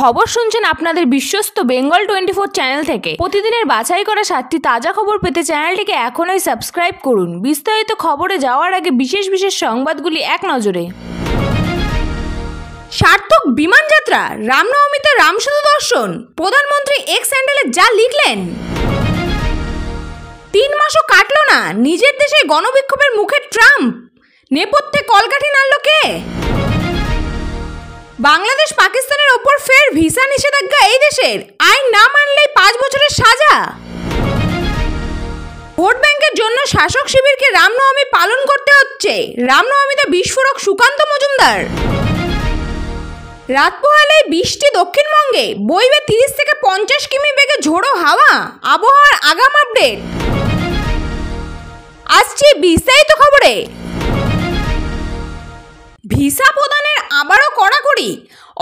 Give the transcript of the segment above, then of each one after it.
খবর শুনছেন আপনাদের বিশ্বস্ত বেঙ্গল 24 চ্যানেল থেকে। প্রতিদিনের বাছাই করা 7টি তাজা খবর পেতে চ্যানেলটিকে এখনই সাবস্ক্রাইব করুন। বিস্তারিত খবরে যাওয়ার আগে বিশেষ বিশেষ সংবাদগুলি এক নজরে। সার্থক বিমান যাত্রা, রামনবমীতে রামসেতু দর্শন, প্রধানমন্ত্রী এক্স হ্যান্ডেলে যা লিখলেন। 3 মাসও কাটল না, নিজের দেশে গণবিক্ষোভের মুখে ট্রাম্প, নেপথ্যে কলকাঠি নাড়ল কে? বাংলাদেশ পাকিস্তানের ওপর ফের ভিসা নিষেধাজ্ঞা, এই দেশের আইন না মানলেই 5 বছরের সাজা। ভোট ব্যাংকের জন্য শাসক শিবিরকে রামনবমী পালন করতে হচ্ছে, রামনবমীতে বিস্ফোরক সুকান্ত মজুমদার। রাত পোহালেই বৃষ্টি দক্ষিণবঙ্গে, বইবে 30 থেকে 50 কিমি বেগে ঝোড়ো হাওয়া। আবহাওয়ার আগাম আপডেট আসছে বিস্তারিত খবরে। ভিসা প্রদানের আবারও কড়াকড়ি,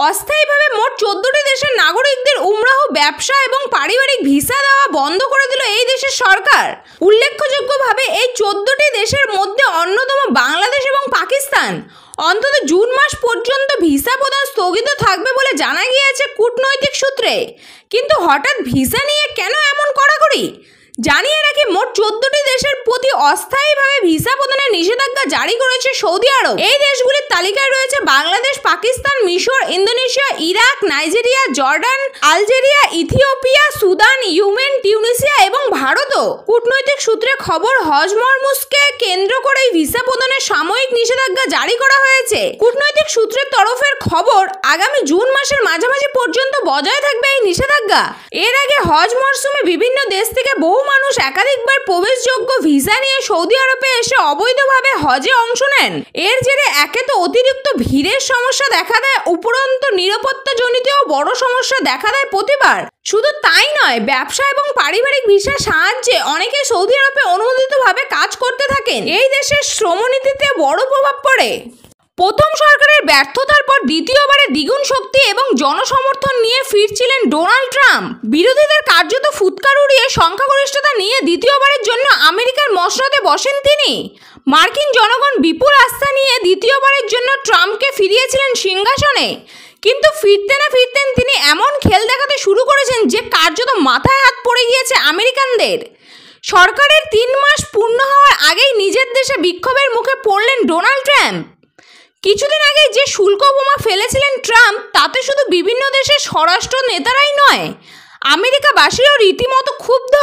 অস্থায়ীভাবে মোট 14টি দেশের নাগরিকদের উমরাহ, ব্যবসা এবং পারিবারিক ভিসা দেওয়া বন্ধ করে দিল এই দেশের সরকার। উল্লেখযোগ্যভাবে এই 14টি দেশের মধ্যে অন্যতম বাংলাদেশ এবং পাকিস্তান। অন্তত জুন মাস পর্যন্ত ভিসা প্রদান স্থগিত থাকবে বলে জানা গিয়েছে কূটনৈতিক সূত্রে। কিন্তু হঠাৎ ভিসা নিয়ে কেন এমন কড়াকড়ি? জানিয়ে রাখি, মোট 14টি দেশের প্রতি অস্থায়ীভাবে ভিসা প্রদানের নিষেধাজ্ঞা জারি করেছে সৌদি আরব। এই দেশগুলির তালিকায় রয়েছে বাংলাদেশ, পাকিস্তান, মিশর, Indonesia, Iraq, Nigeria, Jordan, Algeria, Ethiopia, Sudan, Yemen, Tunisia এবং ভারতও। কূটনৈতিক সূত্রে খবর, হজ মরমুজকে কেন্দ্র করেই ভিসা প্রদানের সাময়িক নিষেধাজ্ঞা জারি করা হয়েছে। কূটনৈতিক সূত্রের তরফের খবর, আগামী জুন মাসের মাঝামাঝি পর্যন্ত বজায় থাকবে এই নিষেধাজ্ঞা। এর আগে হজ মরসুমে বিভিন্ন দেশ থেকে বহু মানুষ একাধিকবার প্রবেশযোগ্য ভিসা নিয়ে সৌদি আরবে এসে অবৈধভাবে হজে অংশ নেন। এর জেরে একে তো অতিরিক্ত ভিড়ের সমস্যা দেখা দেয়, উপরন্তু নিরাপত্তাজনিতও বড় সমস্যা দেখা দেয় প্রতিবার। শুধু তাই নয়, ব্যবসা এবং পারিবারিক ভিসার সাহায্যে অনেকে সৌদি আরবে অনুমোদিতভাবে কাজ করতে থাকেন। এই দেশের শ্রমনীতিতে বড় প্রভাব পড়ে। প্রথম সরকারের ব্যর্থতার পর দ্বিতীয়বারে দ্বিগুণ শক্তি এবং জনসমর্থন নিয়ে ফিরছিলেন ডোনাল্ড ট্রাম্প। বিরোধীদের কার্যত ফুৎকার উড়িয়ে সংখ্যাগরিষ্ঠতা নিয়ে দ্বিতীয়বারের জন্য আমেরিকার মসনদে বসেন তিনি। মার্কিন জনগণ বিপুল আস্থা নিয়ে দ্বিতীয়বারের জন্য ট্রাম্পকে ফিরিয়েছিলেন সিংহাসনে। কিন্তু ফিরতে না ফিরতেন তিনি এমন খেল দেখাতে শুরু করেছেন যে কার্যত মাথায় হাত পড়ে গিয়েছে আমেরিকানদের। সরকারের 3 মাস পূর্ণ হওয়ার আগেই নিজের দেশে বিক্ষোভের মুখে পড়লেন ডোনাল্ড ট্রাম্প। কিছুদিন আগে যে শুল্ক বোমা ফেলেছিলেন ট্রাম্প, তাতে শুধু বিভিন্ন দেশের স্বরাষ্ট্র নেতারাই নয়, আমেরিকাবাসীও রীতিমতো ক্ষুব্ধ।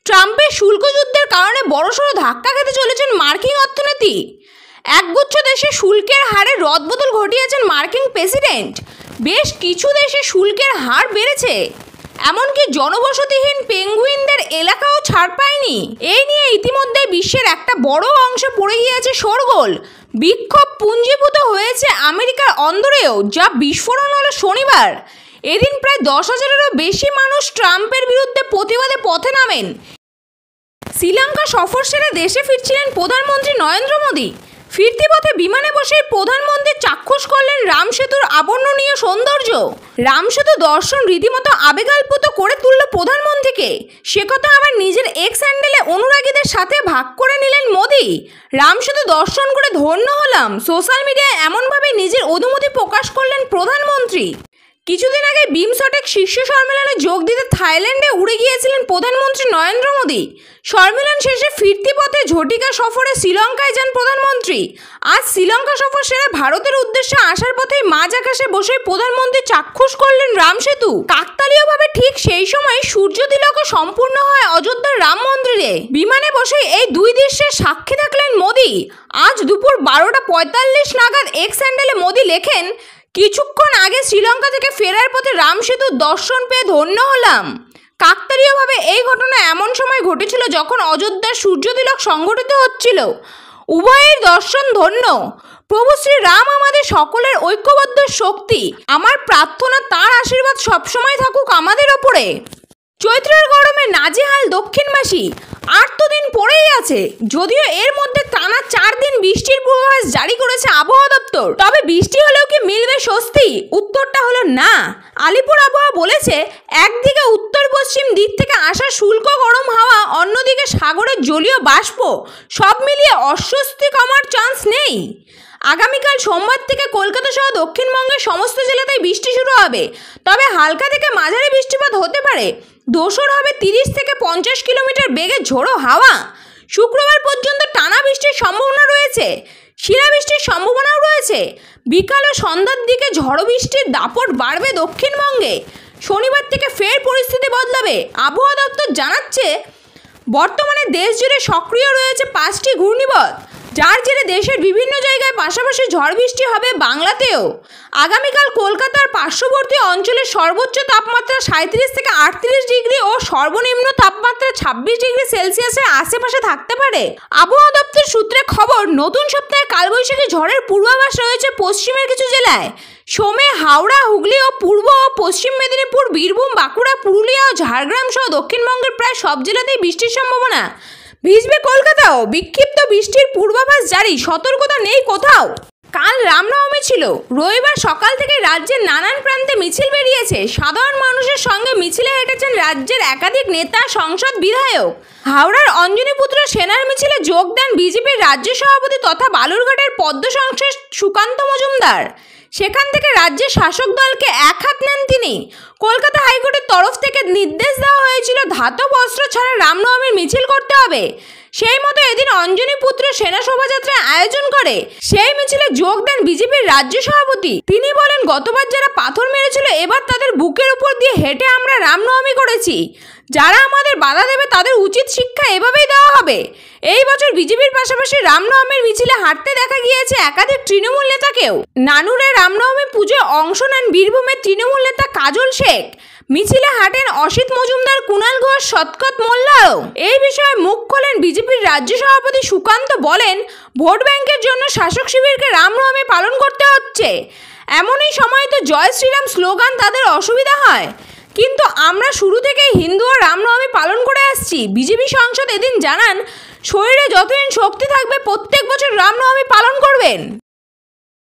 ট্রাম্পের শুল্ক যুদ্ধের কারণে বড়সড় ধাক্কা খেতে চলেছেন মার্কিন অর্থনীতি। একগুচ্ছ দেশে শুল্কের হারে রদবদল ঘটিয়েছেন মার্কিন প্রেসিডেন্ট। বেশ কিছু দেশে শুল্কের হার বেড়েছে, এমনকি জনবসতিহীন পেঙ্গুইনদের এলাকাও ছাড় পায়নি। এই নিয়ে ইতিমধ্যে বিশ্বের একটা বড় অংশে পড়ে গিয়েছে শোরগোল। বিক্ষোভ পুঞ্জীভূত হয়েছে আমেরিকার অন্দরেও, যা বিস্ফোরণ হলো শনিবার। এদিন প্রায় 10,000-এরও বেশি মানুষ ট্রাম্পের বিরুদ্ধে প্রতিবাদে পথে নামেন। শ্রীলঙ্কা সফর সেরে দেশে ফিরছিলেন প্রধানমন্ত্রী নরেন্দ্র মোদী। ফিরতি পথে বিমানে বসেই প্রধানমন্ত্রী চাক্ষুষ করলেন রামসেতুর আবর্ণনীয় সৌন্দর্য। রামসেতু দর্শন রীতিমতো আবেগাপ্লুত করে তুলল প্রধানমন্ত্রীকে। সে কথা আবার নিজের এক্স হ্যান্ডেলে অনুরাগীদের সাথে ভাগ করে নিলেন মোদী। রামসেতু দর্শন করে ধন্য হলাম, সোশ্যাল মিডিয়ায় এমনভাবে নিজের অনুভূতি প্রকাশ করলেন প্রধানমন্ত্রী। কিছুদিন আগে বিমস্টেক শীর্ষ সম্মেলনে যোগ দিতে থাইল্যান্ডে উড়ে গিয়েছিলেন প্রধানমন্ত্রী নরেন্দ্র মোদী। সম্মেলন শেষে ফিরতি পথে ঝটিকা সফরে শ্রীলঙ্কায় যান প্রধানমন্ত্রী। আজ শ্রীলঙ্কা সফর সেরে ভারতের উদ্দেশ্যে আসার পথেই মাঝ আকাশে বসে প্রধানমন্ত্রী চাক্ষুষ করলেন রামসেতু। কাকতালীয়ভাবে ঠিক সেই সময় সূর্য তিলকও সম্পূর্ণ হয় অযোধ্যার রাম মন্দিরে। বিমানে বসে এই দুই দৃশ্যের সাক্ষী থাকলেন মোদী। আজ দুপুর 12:45 নাগাদ এক্স হ্যান্ডেলে মোদী লেখেন, কিছুক্ষণ আগে শ্রীলঙ্কা থেকে ফেরার পথে রামসেতুর দর্শন পেয়ে ধন্য হলাম। কাকতালীয়ভাবে এই ঘটনা এমন সময় ঘটেছিল যখন অযোধ্যার সূর্য তিলক সংঘটিত হচ্ছিল। উভয়ের দর্শন ধন্য। প্রভু শ্রী রাম আমাদের সকলের ঐক্যবদ্ধ শক্তি। আমার প্রার্থনা তাঁর আশীর্বাদ সবসময় থাকুক আমাদের ওপরে। চৈত্রের গরমে নাজেহাল দক্ষিণবাসী। 8 দিন পরেই আছে, যদিও এর মধ্যে টানা 4 দিন বৃষ্টির পূর্বাভাস জারি করেছে আবহাওয়া দপ্তর। তবে বৃষ্টি হলেও কি মিলবে স্বস্তি? উত্তরটা হলো না। আলিপুর আবহাওয়া বলেছে, একদিকে উত্তর পশ্চিম দিক থেকে আসা শুষ্ক গরম হাওয়া, অন্যদিকে সাগরের জলীয় বাষ্প, সব মিলিয়ে অস্বস্তি কমার চান্স নেই। আগামীকাল সোমবার থেকে কলকাতা সহ দক্ষিণবঙ্গের সমস্ত জেলাতেই বৃষ্টি শুরু হবে, তবে হালকা থেকে মাঝারি বৃষ্টিপাত হতে পারে। দোসর হবে 30 থেকে 50 কিলোমিটার বেগে ঝোড়ো হাওয়া। শুক্রবার পর্যন্ত টানা বৃষ্টির সম্ভাবনা রয়েছে, শিলাবৃষ্টির সম্ভাবনাও রয়েছে। বিকাল ও সন্ধ্যার দিকে ঝড়ো বৃষ্টির দাপট বাড়বে দক্ষিণবঙ্গে। শনিবার থেকে ফের পরিস্থিতি বদলাবে। আবহাওয়া দপ্তর জানাচ্ছে, বর্তমানে দেশ জুড়ে সক্রিয় রয়েছে 5টি ঘূর্ণিঝড়, যার জেরে দেশের বিভিন্ন জায়গায় পাশাপাশি ঝড় বৃষ্টি হবে বাংলাতেও। আগামীকাল কলকাতার পার্শ্ববর্তী অঞ্চলের সর্বোচ্চ তাপমাত্রা 37 থেকে 38 ডিগ্রি ও সর্বনিম্ন তাপমাত্রা 26 ডিগ্রি সেলসিয়াসের আশেপাশে থাকতে পারে। আবহাওয়া দপ্তর সূত্রে খবর, নতুন সপ্তাহে কালবৈশাখী ঝড়ের পূর্বাভাস রয়েছে পশ্চিমের কিছু জেলায়। সোমে হাওড়া, হুগলি ও পূর্ব ও পশ্চিম মেদিনীপুর, বীরভূম, বাঁকুড়া, পুরুলিয়া ও ঝাড়গ্রাম সহ দক্ষিণবঙ্গের প্রায় সব জেলাতেই বৃষ্টির সম্ভাবনা। ভিজবে কলকাতাও, বিক্ষিপ্ত বৃষ্টির পূর্বাভাস জারি, সতর্কতা নেই কোথাও। কাল রামনবমী ছিল। রবিবার সকাল থেকে রাজ্যের নানান প্রান্তে মিছিল বেরিয়েছে। সাধারণ মানুষের সঙ্গে মিছিলে হেঁটেছেন রাজ্যের একাধিক নেতা, সংসদ, বিধায়ক। হাওড়ার অঞ্জনীপুত্র সেনার মিছিলে যোগ দেন বিজেপির রাজ্য সভাপতি তথা বালুরঘাটের পদ্ম সংসদ সুকান্ত মজুমদার। সেখান থেকে রাজ্যের শাসক দলকে এক হাত নেন তিনি। কলকাতা হাইকোর্টের তরফ থেকে নির্দেশ দেওয়া হয়েছিল ধাতব অস্ত্র ছাড়া রামনবমীর মিছিল করতে হবে। সেই মতো এদিন অঞ্জনীপুত্র সেনা শোভাযাত্রার আয়োজন করে। সেই মিছিলে যোগ দেন বিজেপির রাজ্য সভাপতি। তিনি বলেন, গতবার যারা পাথর মেরেছিল, এবার তাদের বুকের উপর দিয়ে হেঁটে আমরা রামনবমী করেছি। যারা আমাদের বাধা দেবে তাদের উচিত শিক্ষা এভাবেই দেওয়া হবে। এই বছর বিজেপির পাশাপাশি রামনবমীর মিছিলে হাঁটতে দেখা গিয়েছে একাধিক তৃণমূল নেতাকেও। নানুরে রামনবমী পুজোয় অংশ নেন বীরভূমের তৃণমূল নেতা কাজল শেখ। মিছিলে হাঁটেন অসিত মজুমদার, কুণাল ঘোষ, শতকত মোল্লাও। এই বিষয়ে মুখ খোলেন বিজেপির রাজ্য সভাপতি সুকান্ত। বলেন, ভোট ব্যাংকের জন্য শাসক শিবিরকে রামনবমী পালন করতে হচ্ছে। এমনই সময় তো জয় শ্রীরাম স্লোগান তাদের অসুবিধা হয়, কিন্তু আমরা শুরু থেকেই হিন্দু ও রামনবমী পালন করে আসছি। বিজেপি সাংসদ এদিন জানান, শরীরে যতদিন শক্তি থাকবে প্রত্যেক বছর রামনবমী পালন করবেন।